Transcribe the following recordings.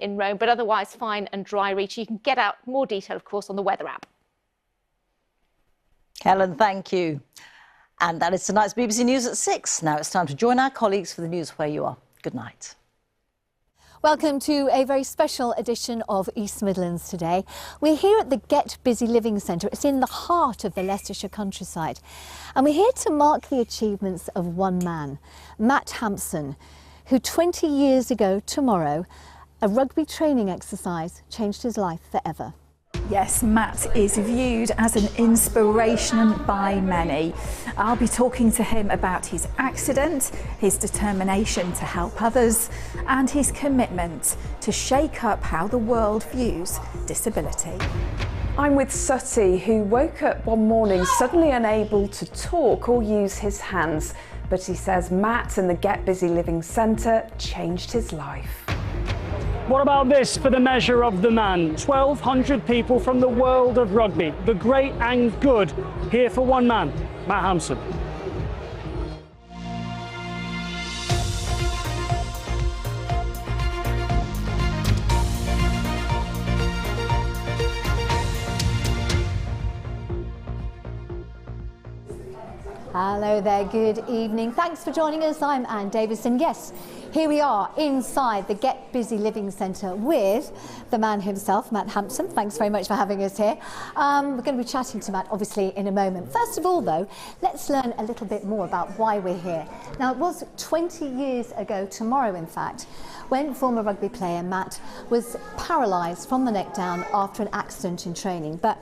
in Rome, but otherwise fine and dry reach. You can get out more detail, of course, on the weather app. Helen, thank you. And that is tonight's BBC News at 6. Now it's time to join our colleagues for the news where you are. Good night. Welcome to a very special edition of East Midlands today. We're here at the Get Busy Living Centre. It's in the heart of the Leicestershire countryside. And we're here to mark the achievements of one man, Matt Hampson, who 20 years ago tomorrow, a rugby training exercise changed his life forever. Yes, Matt is viewed as an inspiration by many. I'll be talking to him about his accident, his determination to help others, and his commitment to shake up how the world views disability. I'm with Sutty, who woke up one morning suddenly unable to talk or use his hands. But he says Matt and the Get Busy Living Centre changed his life. What about this for the measure of the man? 1,200 people from the world of rugby, the great and good, here for one man, Matt Hampson. Hello there, good evening. Thanks for joining us. I'm Anne Davison. Yes, here we are inside the Get Busy Living Centre with the man himself, Matt Hampson. Thanks very much for having us here. We're going to be chatting to Matt, obviously, in a moment. First of all, though, let's learn a little bit more about why we're here. Now, it was 20 years ago tomorrow, in fact, when former rugby player Matt was paralysed from the neck down after an accident in training. But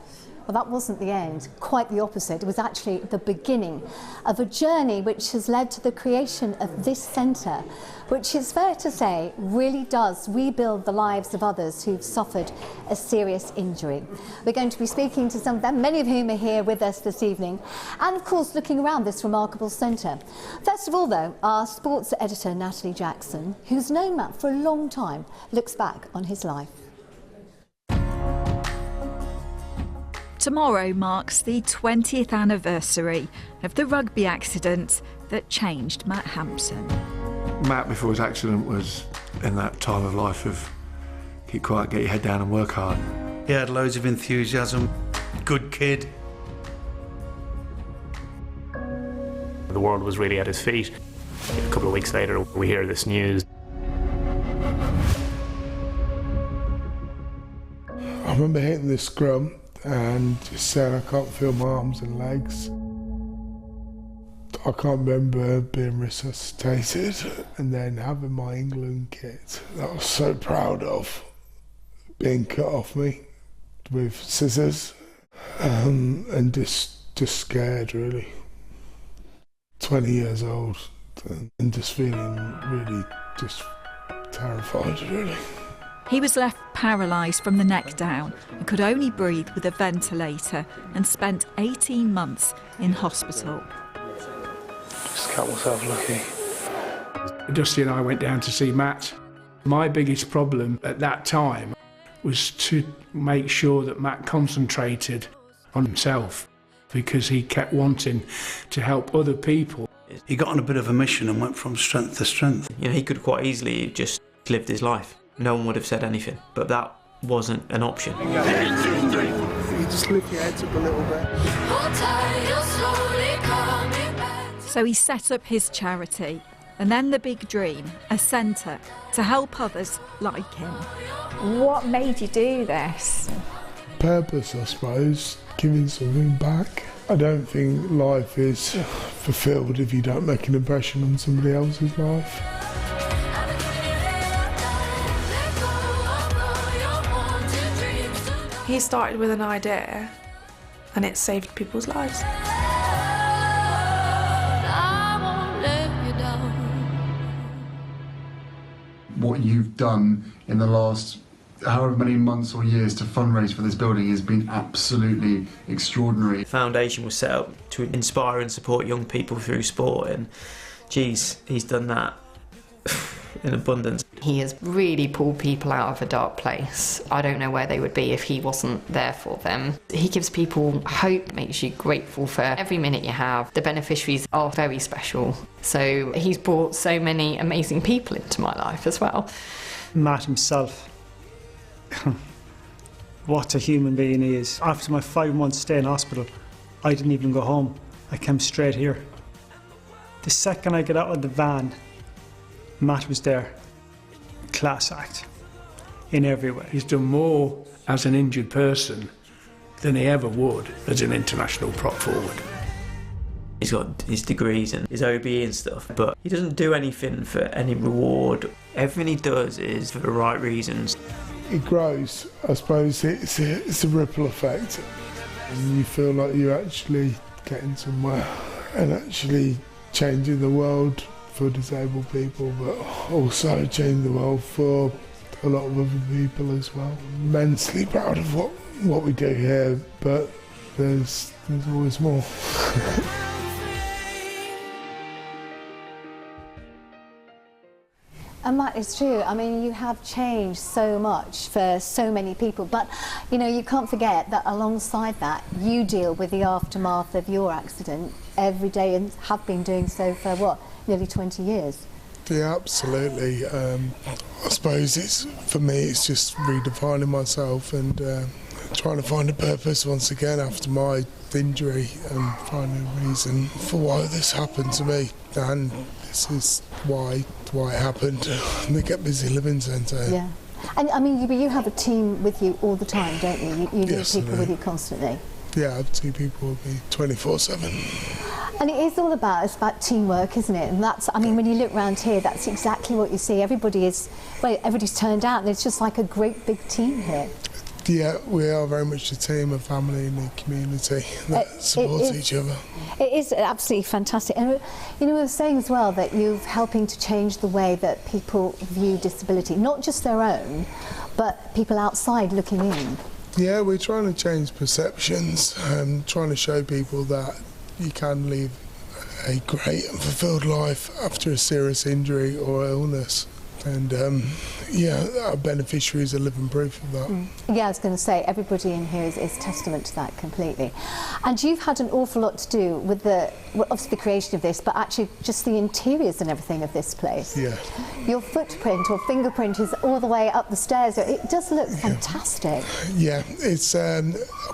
well, that wasn't the end, quite the opposite. It was actually the beginning of a journey which has led to the creation of this centre, which is fair to say really does rebuild the lives of others who've suffered a serious injury. We're going to be speaking to some of them, many of whom are here with us this evening, and of course looking around this remarkable centre. First of all, though, our sports editor Natalie Jackson, who's known Matt for a long time, looks back on his life. Tomorrow marks the 20th anniversary of the rugby accident that changed Matt Hampson. Matt, before his accident, was in that time of life of keep quiet, get your head down and work hard. He had loads of enthusiasm, good kid. The world was really at his feet. A couple of weeks later, we hear this news. I remember hitting this scrum and just saying I can't feel my arms and legs. I can't remember being resuscitated and then having my England kit that I was so proud of being cut off me with scissors, and just scared really. 20 years old and just feeling really just terrified really. He was left paralysed from the neck down and could only breathe with a ventilator and spent 18 months in hospital. Just cut myself lucky. Dusty and I went down to see Matt. My biggest problem at that time was to make sure that Matt concentrated on himself, because he kept wanting to help other people. He got on a bit of a mission and went from strength to strength. You know, he could quite easily just lived his life. No one would have said anything, but that wasn't an option. You just lift your heads up a little bit. So he set up his charity, and then the big dream, a centre to help others like him. What made you do this? Purpose, I suppose, giving something back. I don't think life is fulfilled if you don't make an impression on somebody else's life. He started with an idea and it saved people's lives. What you've done in the last however many months or years to fundraise for this building has been absolutely extraordinary. The foundation was set up to inspire and support young people through sport, and geez, he's done that in abundance. He has really pulled people out of a dark place. I don't know where they would be if he wasn't there for them. He gives people hope, makes you grateful for every minute you have. The beneficiaries are very special. So he's brought so many amazing people into my life as well. Matt himself what a human being he is. After my 5 months stay in hospital, I didn't even go home. I came straight here. The second I got out of the van, Matt was there. Class act in every way. He's done more as an injured person than he ever would as an international prop forward. He's got his degrees and his OBE and stuff, but he doesn't do anything for any reward. Everything he does is for the right reasons. It grows. I suppose it's a ripple effect. And you feel like you're actually getting somewhere and actually changing the world for disabled people, but also changing the world for a lot of other people as well. I'm immensely proud of what we do here, but there's always more. And Matt, it's true. I mean, you have changed so much for so many people, but you know, you can't forget that alongside that, you deal with the aftermath of your accident every day and have been doing so for what, nearly 20 years? Yeah, absolutely. I suppose for me, it's just redefining myself and trying to find a purpose once again after my injury and finding a reason for why this happened to me. And this is why it happened. The Get Busy Living Centre. Yeah. And I mean, you have a team with you all the time, don't you? You need Yes, people with you constantly. Yeah, I have 2 people with me 24/7. And it is all about teamwork, isn't it? And that's, I mean, when you look around here, that's exactly what you see. Everybody's turned out, and it's just like a great big team here. Yeah, we are very much a team, a family in the community that supports each other. It is absolutely fantastic. And you know, we were saying as well that you're helping to change the way that people view disability, not just their own, but people outside looking in. Yeah, we're trying to change perceptions, trying to show people that you can live a great and fulfilled life after a serious injury or illness. And yeah, our beneficiaries are living proof of that. Yeah, I was going to say, everybody in here is testament to that completely. And you've had an awful lot to do with obviously the creation of this, but actually just the interiors and everything of this place. Yeah. Your footprint or fingerprint is all the way up the stairs. It does look fantastic. Yeah, it's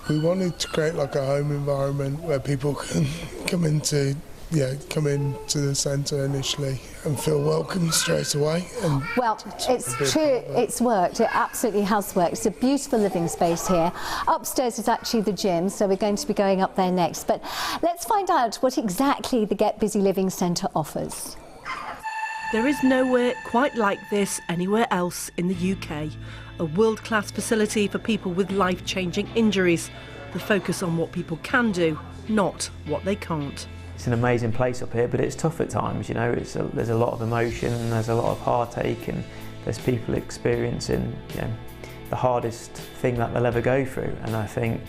we wanted to create like a home environment where people can come into the centre initially and feel welcome straight away. And well, it's true, it's worked, it absolutely has worked. It's a beautiful living space here. Upstairs is actually the gym, so we're going to be going up there next. But let's find out what exactly the Get Busy Living Centre offers. There is nowhere quite like this anywhere else in the UK. A world-class facility for people with life-changing injuries. The focus on what people can do, not what they can't. It's an amazing place up here, but it's tough at times, you know. There's a lot of emotion, and there's a lot of heartache, and there's people experiencing, you know, the hardest thing that they'll ever go through. And I think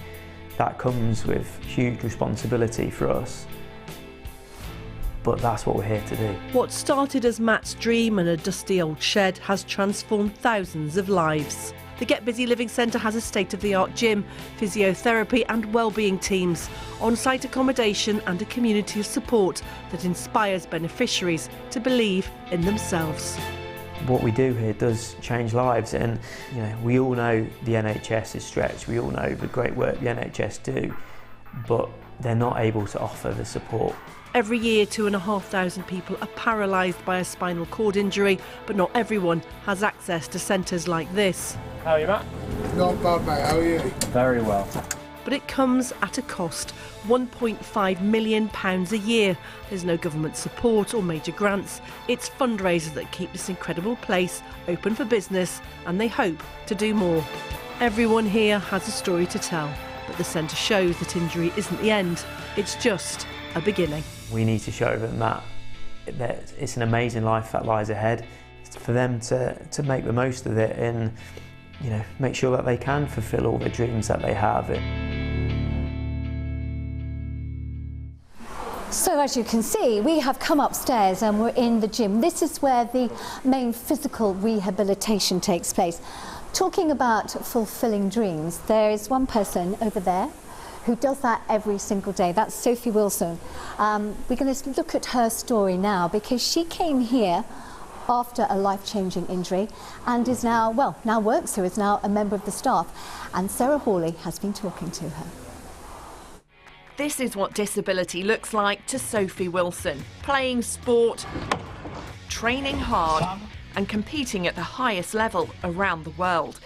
that comes with huge responsibility for us. But that's what we're here to do. What started as Matt's dream and a dusty old shed has transformed thousands of lives. The Get Busy Living Centre has a state-of-the-art gym, physiotherapy and wellbeing teams, on-site accommodation and a community of support that inspires beneficiaries to believe in themselves. What we do here does change lives, and you know, we all know the NHS is stretched, we all know the great work the NHS do, but they're not able to offer the support. Every year, 2,500 people are paralysed by a spinal cord injury, but not everyone has access to centres like this. How are you, Matt? Not bad, mate. How are you? Very well. But it comes at a cost, £1.5 million a year. There's no government support or major grants. It's fundraisers that keep this incredible place open for business, and they hope to do more. Everyone here has a story to tell, but the centre shows that injury isn't the end. It's just a beginning. We need to show them that it's an amazing life that lies ahead. It's for them to make the most of it and, you know, make sure that they can fulfil all the dreams that they have. So as you can see, we have come upstairs and we're in the gym. This is where the main physical rehabilitation takes place. Talking about fulfilling dreams, there is one person over there who does that every single day. That's Sophie Wilson. We're going to look at her story now because she came here after a life-changing injury and is now, well, now works here, is now a member of the staff. And Sarah Hawley has been talking to her. This is what disability looks like to Sophie Wilson, playing sport, training hard and competing at the highest level around the world.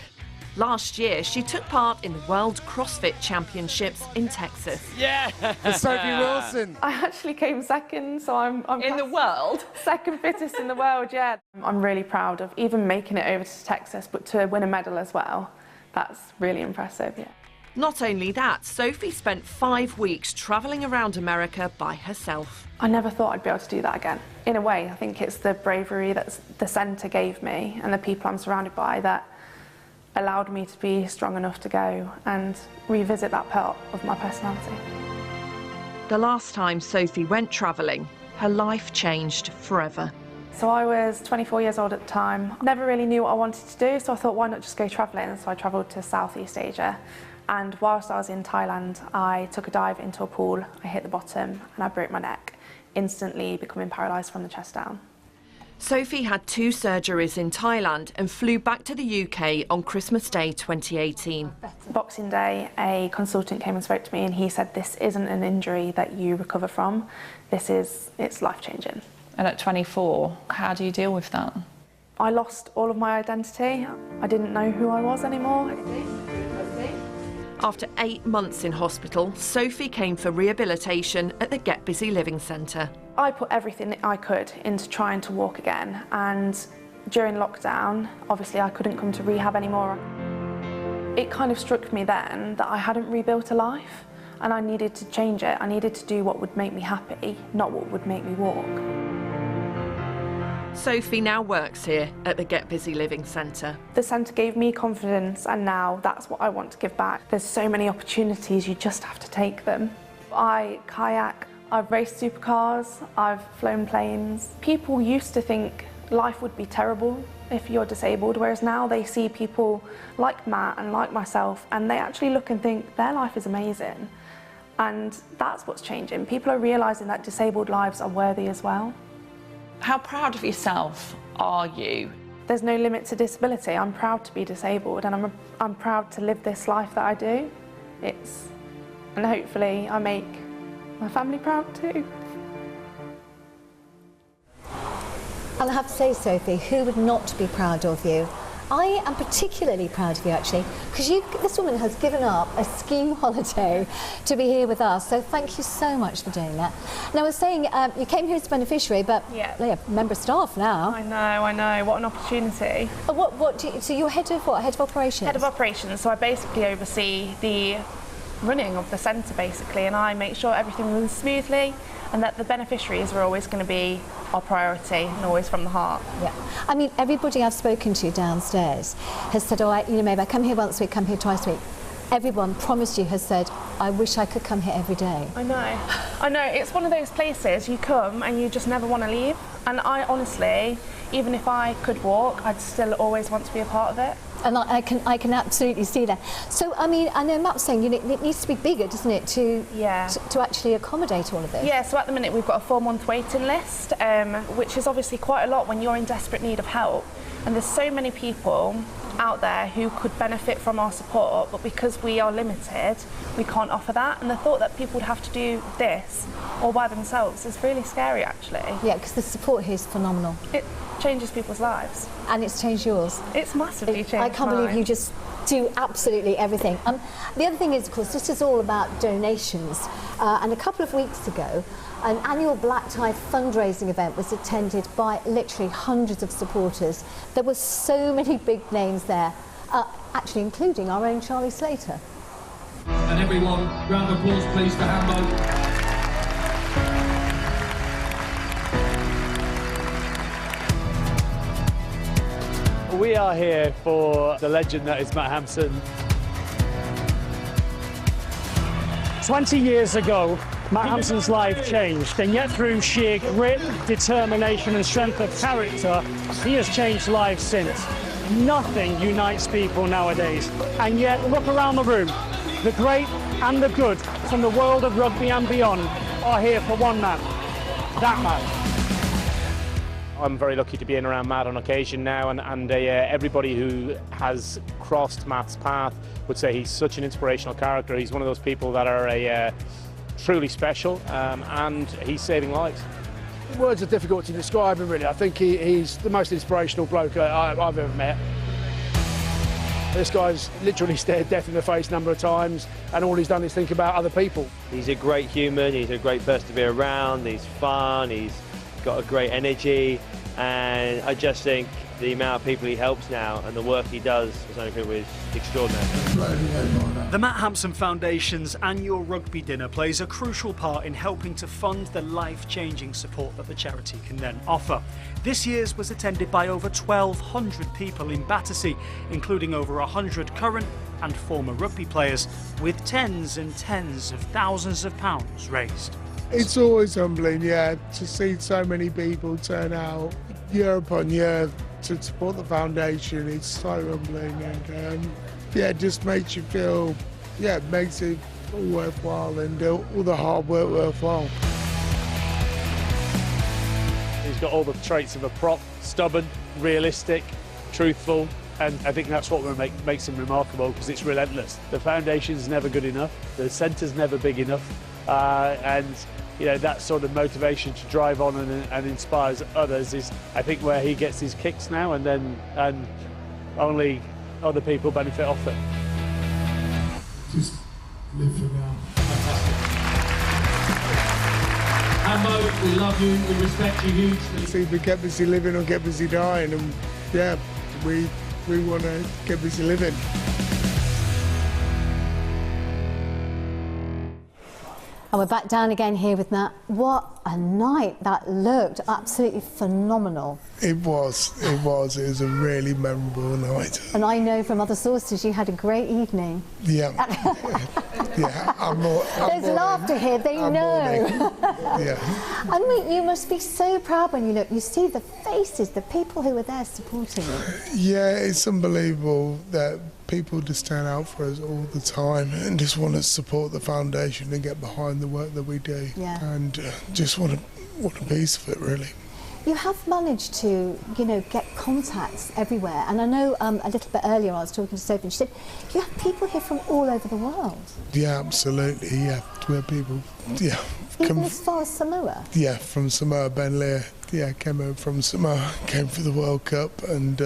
Last year, she took part in the World CrossFit Championships in Texas. Yeah! For Sophie Wilson. I actually came second, so I'm in the world? Second fittest in the world, yeah. I'm really proud of even making it over to Texas, but to win a medal as well. That's really impressive, yeah. Not only that, Sophie spent 5 weeks travelling around America by herself. I never thought I'd be able to do that again. In a way, I think it's the bravery that the centre gave me and the people I'm surrounded by that allowed me to be strong enough to go and revisit that part of my personality. The last time Sophie went travelling, her life changed forever. So I was 24 years old at the time. Never really knew what I wanted to do, so I thought, why not just go travelling? So I travelled to Southeast Asia. And whilst I was in Thailand, I took a dive into a pool, I hit the bottom and I broke my neck, instantly becoming paralysed from the chest down. Sophie had 2 surgeries in Thailand and flew back to the UK on Christmas Day 2018. Boxing Day, a consultant came and spoke to me and he said, this isn't an injury that you recover from, it's life-changing. And at 24, how do you deal with that? I lost all of my identity. I didn't know who I was anymore. After 8 months in hospital, Sophie came for rehabilitation at the Get Busy Living Centre. I put everything I could into trying to walk again, and during lockdown, obviously I couldn't come to rehab anymore. It kind of struck me then that I hadn't rebuilt a life and I needed to change it. I needed to do what would make me happy, not what would make me walk. Sophie now works here at the Get Busy Living Centre. The centre gave me confidence and now that's what I want to give back. There's so many opportunities, you just have to take them. I kayak, I've raced supercars, I've flown planes. People used to think life would be terrible if you're disabled, whereas now they see people like Matt and like myself and they actually look and think their life is amazing. And that's what's changing. People are realising that disabled lives are worthy as well. How proud of yourself are you? There's no limit to disability. I'm proud to be disabled and I'm proud to live this life that I do. And hopefully I make my family proud too. And I have to say, Sophie, who would not be proud of you? I am particularly proud of you, actually, because this woman has given up a skiing holiday to be here with us. So thank you so much for doing that. Now, I was saying you came here as a beneficiary, but yeah, member of staff now. I know. What an opportunity. So you're head of what? Head of operations? Head of operations. So I basically oversee the running of the centre, basically, and I make sure everything runs smoothly and that the beneficiaries are always going to be our priority and always from the heart. Yeah. I mean, everybody I've spoken to downstairs has said, oh, maybe I come here once a week, come here twice a week. Everyone, promised you, has said, I wish I could come here every day. I know. It's one of those places you come and you just never want to leave. And I honestly, even if I could walk, I'd still always want to be a part of it. And I can absolutely see that. So, I mean, I know Matt's saying it needs to be bigger, doesn't it, to actually accommodate all of this? Yeah, so at the minute we've got a 4-month waiting list, which is obviously quite a lot when you're in desperate need of help. And there's so many people out there who could benefit from our support, but because we are limited, we can't offer that. And the thought that people would have to do this all by themselves is really scary, actually. Yeah, because the support here is phenomenal. It changes people's lives. And it's changed yours. It's massively changed I can't believe you just do absolutely everything. The other thing is, of course, this is all about donations. And a couple of weeks ago, an annual black tie fundraising event was attended by literally hundreds of supporters. There were so many big names there, actually including our own Charlie Slater. And everyone, round of applause please for Hambo. We are here for the legend that is Matt Hampson. 20 years ago, Matt Hampson's life changed, and yet through sheer grit, determination and strength of character, he has changed lives since. Nothing unites people nowadays, and yet look around the room. The great and the good from the world of rugby and beyond are here for one man, that man. I'm very lucky to be in around Matt on occasion now, and everybody who has crossed Matt's path would say he's such an inspirational character. He's one of those people that are truly special, and he's saving lives. Words are difficult to describe him, really. I think he's the most inspirational bloke I've ever met. This guy's literally stared death in the face a number of times, and all he's done is think about other people. He's a great human, he's a great person to be around, he's fun, he's got a great energy, and I just think the amount of people he helps now and the work he does is something that is extraordinary. The Matt Hampson Foundation's annual rugby dinner plays a crucial part in helping to fund the life-changing support that the charity can then offer. This year's was attended by over 1,200 people in Battersea, including over 100 current and former rugby players, with tens and tens of thousands of pounds raised. It's always humbling, yeah, to see so many people turn out year upon year to support the foundation. It's so humbling, and yeah, it just makes you feel, yeah, it makes it all worthwhile and all the hard work worthwhile. He's got all the traits of a prop: stubborn, realistic, truthful, and I think that's what makes him remarkable, because it's relentless. The foundation's never good enough, the centre's never big enough, and you know, that sort of motivation to drive on and inspires others is, I think, where he gets his kicks now, and only other people benefit off it. Just live for now. Ambo, we love you, we respect you hugely. It's either get busy living or get busy dying, and yeah, we want to get busy living. And we're back down again here with Matt. What a night that looked. Absolutely phenomenal. It was a really memorable night. And I know from other sources you had a great evening. Yeah. Yeah, There's laughter here, they know. Yeah. I mean, you must be so proud when you look. You see the faces, the people who were there supporting you. Yeah, it's unbelievable that people just turn out for us all the time and just want to support the foundation and get behind the work that we do. Yeah. And just want a piece of it, really. You have managed to, you know, get contacts everywhere. And I know a little bit earlier I was talking to Sophie and she said, you have people here from all over the world. Yeah, absolutely, yeah. We have people, yeah. Even as far as Samoa? Yeah, from Samoa. Ben Lear, yeah, came over from Samoa, came for the World Cup, and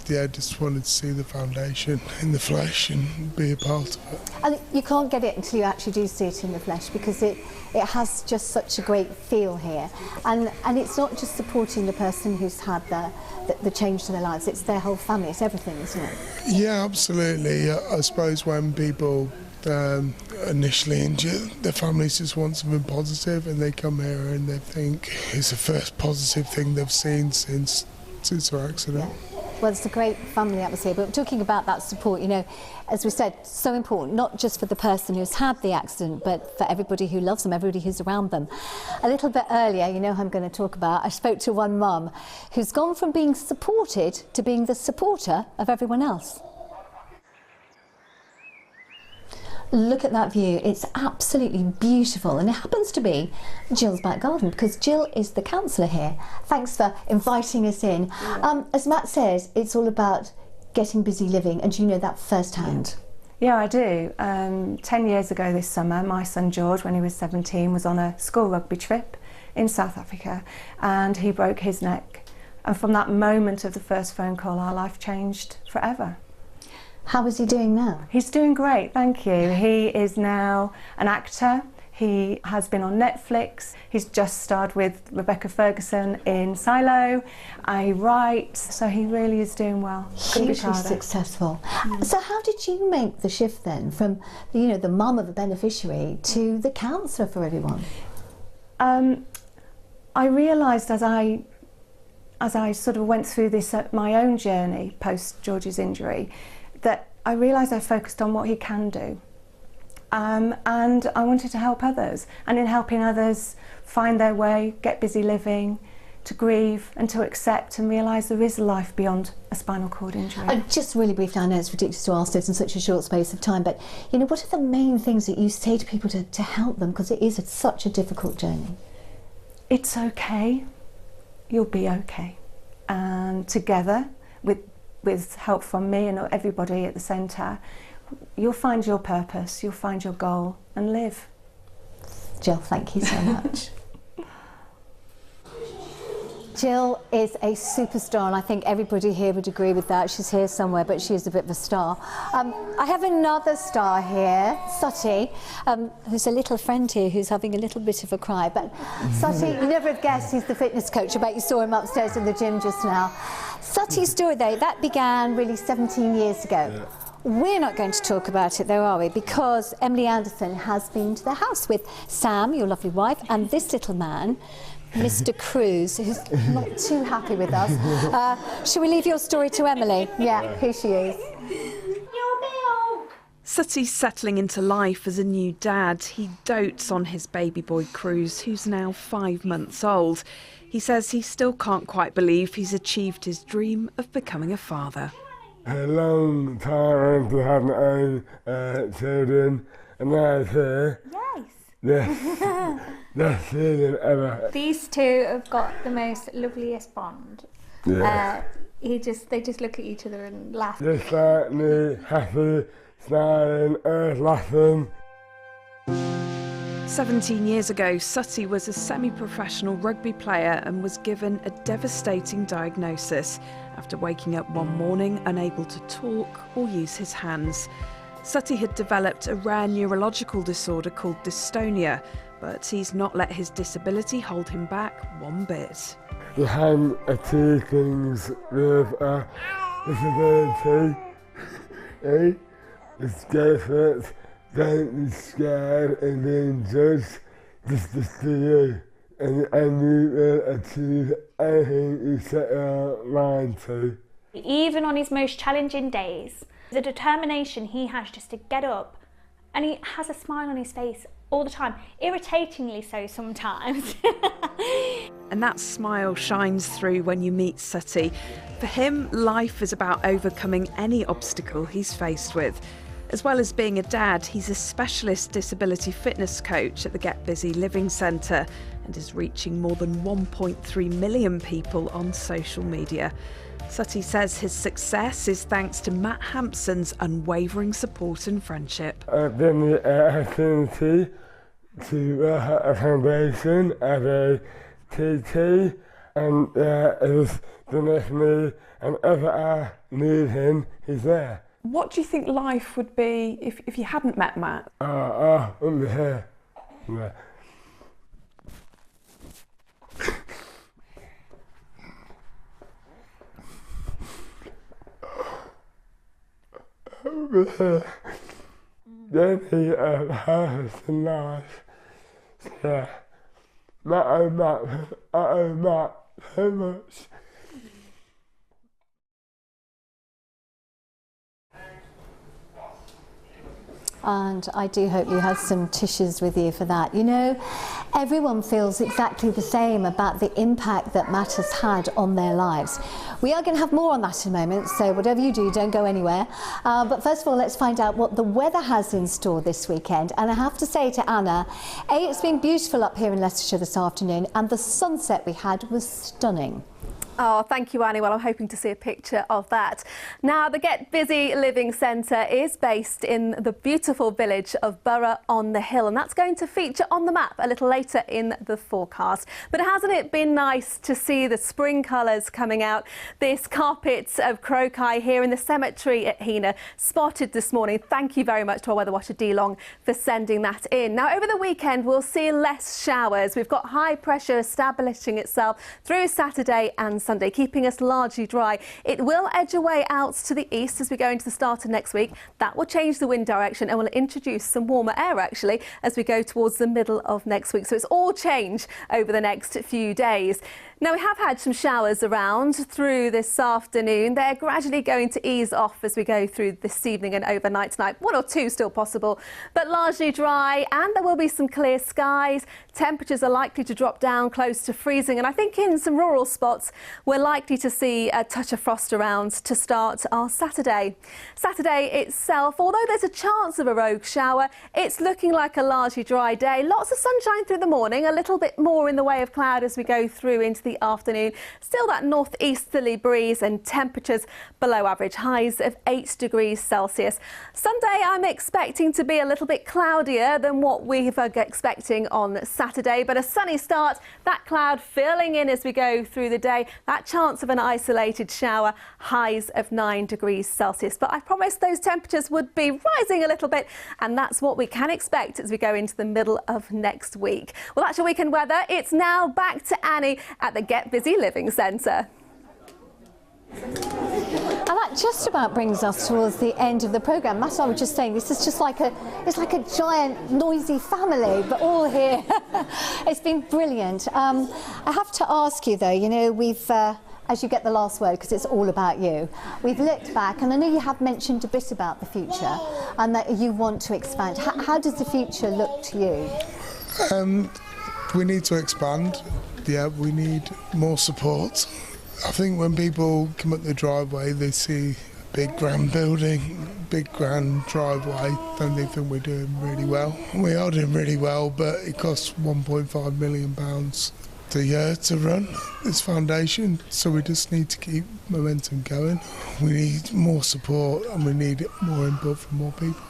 yeah, just wanted to see the foundation in the flesh and be a part of it. And you can't get it until you actually do see it in the flesh, because it has just such a great feel here. And it's not just supporting the person who's had the change to their lives, it's their whole family, it's everything, isn't it? Yeah, absolutely. I suppose when people initially injured, their families just want something positive, and they come here and they think it's the first positive thing they've seen since their accident. Yeah. Well, it's a great family atmosphere, but talking about that support, you know, as we said, so important, not just for the person who's had the accident, but for everybody who loves them, everybody who's around them. A little bit earlier, you know who I'm going to talk about, I spoke to one mum who's gone from being supported to being the supporter of everyone else. Look at that view, it's absolutely beautiful, and it happens to be Jill's back garden because Jill is the councillor here. Thanks for inviting us in. As Matt says, it's all about getting busy living, and you know that firsthand. Yeah, I do. 10 years ago this summer, my son George, when he was 17, was on a school rugby trip in South Africa, and he broke his neck. And from that moment of the first phone call, our life changed forever. How is he doing now? He's doing great, thank you. He is now an actor. He has been on Netflix. He's just starred with Rebecca Ferguson in Silo. I write, so he really is doing well. Hugely successful. So how did you make the shift then from, you know, the mum of a beneficiary to the counsellor for everyone? I realised as I sort of went through this my own journey post George's injury, that I realised I focused on what he can do, and I wanted to help others, and in helping others find their way, get busy living, to grieve and to accept and realise there is a life beyond a spinal cord injury. Just really briefly, I know it's ridiculous to ask this in such a short space of time, but you know, what are the main things that you say to people to help them, because it is such a difficult journey? It's okay, you'll be okay. and together with help from me and everybody at the centre, you'll find your purpose, you'll find your goal and live. Jill, thank you so much. Jill is a superstar, and I think everybody here would agree with that. She's here somewhere, but she is a bit of a star. I have another star here, Sutty, who's a little friend here who's having a little bit of a cry. But Sutty, you never have guessed he's the fitness coach. I bet you saw him upstairs in the gym just now. Sutty's story, though, that began really 17 years ago. Yeah. We're not going to talk about it, though, are we? Because Emily Anderson has been to the house with Sam, your lovely wife, and this little man, Mr. Cruz, who's not too happy with us. Shall we leave your story to Emily? Yeah, here she is. Sutty's settling into life as a new dad. He dotes on his baby boy Cruz, who's now 5 months old. He says he still can't quite believe he's achieved his dream of becoming a father. A long time to have my own children, and now it's here. Yes. Best feeling ever. These two have got the most loveliest bond. Yeah. They just look at each other and laugh. Just like me, happy, smiling, laughing. 17 years ago, Sutty was a semi-professional rugby player and was given a devastating diagnosis after waking up one morning unable to talk or use his hands. Sutty had developed a rare neurological disorder called dystonia, but he's not let his disability hold him back one bit. You can achieve things with a disability. Just go for it. Don't be scared and being judged. Just do you. And you will achieve anything you set your mind to. Even on his most challenging days, the determination he has just to get up, and he has a smile on his face all the time, irritatingly so sometimes. And that smile shines through when you meet Sutty. For him, life is about overcoming any obstacle he's faced with. As well as being a dad, he's a specialist disability fitness coach at the Get Busy Living Centre and is reaching more than 1.3 million people on social media. Sutty says his success is thanks to Matt Hampson's unwavering support and friendship. I've been the opportunity to work at a foundation as a TT, and it was with me, and if I need him, he's there. What do you think life would be if you hadn't met Matt? I wouldn't be here. Yeah. Then he has a life. Yeah. I owe Matt so much. And I do hope you had some tissues with you for that. You know, everyone feels exactly the same about the impact that Matt has had on their lives. We are going to have more on that in a moment, so whatever you do, don't go anywhere. But first of all, let's find out what the weather has in store this weekend. And I have to say to Anna, it's been beautiful up here in Leicestershire this afternoon, and the sunset we had was stunning. Oh, thank you, Annie. Well, I'm hoping to see a picture of that. Now, the Get Busy Living Centre is based in the beautiful village of Borough on the Hill, and that's going to feature on the map a little later in the forecast. But hasn't it been nice to see the spring colours coming out? This carpet of crocus here in the cemetery at Hena, spotted this morning. Thank you very much to our weather watcher, D Long, for sending that in. Now, over the weekend, we'll see less showers. We've got high pressure establishing itself through Saturday and Sunday, keeping us largely dry. It will edge away out to the east as we go into the start of next week. That will change the wind direction and will introduce some warmer air actually as we go towards the middle of next week. So it's all change over the next few days. Now, we have had some showers around through this afternoon. They're gradually going to ease off as we go through this evening and overnight tonight. 1 or 2 still possible, but largely dry, and there will be some clear skies. Temperatures are likely to drop down close to freezing, and I think in some rural spots we're likely to see a touch of frost around to start our Saturday. Saturday itself, although there's a chance of a rogue shower, it's looking like a largely dry day. Lots of sunshine through the morning, a little bit more in the way of cloud as we go through into the afternoon. Still that northeasterly breeze and temperatures below average, highs of 8 degrees Celsius. Sunday I'm expecting to be a little bit cloudier than what we were expecting on Saturday, but a sunny start, that cloud filling in as we go through the day, that chance of an isolated shower, highs of 9 degrees Celsius. But I promised those temperatures would be rising a little bit, and that's what we can expect as we go into the middle of next week. Well, that's your weekend weather. It's now back to Annie at the Get Busy Living Centre. And that just about brings us towards the end of the programme. Matt and I were just saying, this is just like it's like a giant noisy family, but all here. It's been brilliant. I have to ask you though, you know, we've as you get the last word, because it's all about you. We've looked back, and I know you have mentioned a bit about the future and that you want to expand. How does the future look to you? We need to expand. Yeah, we need more support. I think when people come up the driveway, they see a big grand building, big grand driveway, then they think we're doing really well. We are doing really well, but it costs £1.5 million a year to run this foundation, so we just need to keep momentum going. We need more support and we need more input from more people.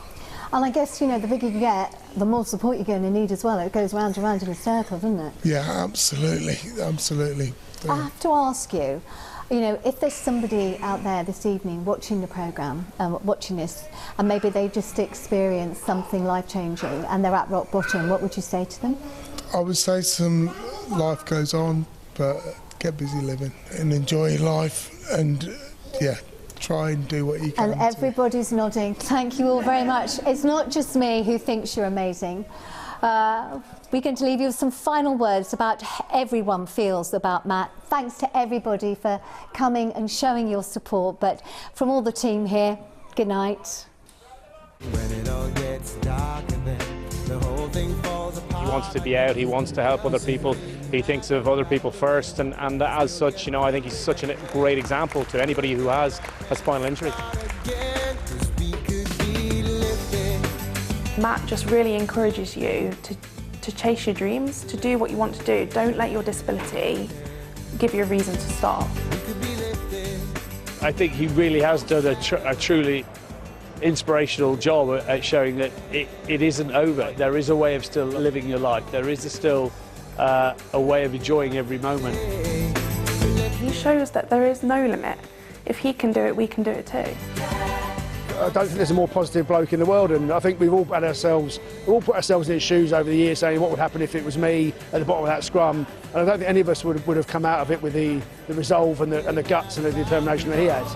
And I guess, you know, the bigger you get, the more support you're going to need as well. It goes round and round in a circle, doesn't it? Yeah, absolutely, absolutely. I have to ask you, you know, if there's somebody out there this evening watching the programme, watching this, and maybe they just experienced something life-changing and they're at rock bottom, what would you say to them? I would say some life goes on, but get busy living and enjoy life, and yeah, try and do what you can. And everybody's nodding. Thank you all very much. It's not just me who thinks you're amazing. We're going to leave you with some final words about how everyone feels about Matt. Thanks to everybody for coming and showing your support, but from all the team here, good night. When it all gets dark and then the whole thing falls apart. He wants to be out, he wants to help other people, he thinks of other people first, and as such, you know, I think he's such a great example to anybody who has a spinal injury. Matt just really encourages you to chase your dreams, to do what you want to do. Don't let your disability give you a reason to stop. I think he really has done a truly inspirational job at showing that it isn't over. There is a way of still living your life. There is still a way of enjoying every moment. He shows that there is no limit. If he can do it, we can do it too. I don't think there's a more positive bloke in the world, and I think we've all put ourselves in his shoes over the years, saying what would happen if it was me at the bottom of that scrum, and I don't think any of us would have come out of it with the resolve and the guts and the determination that he has.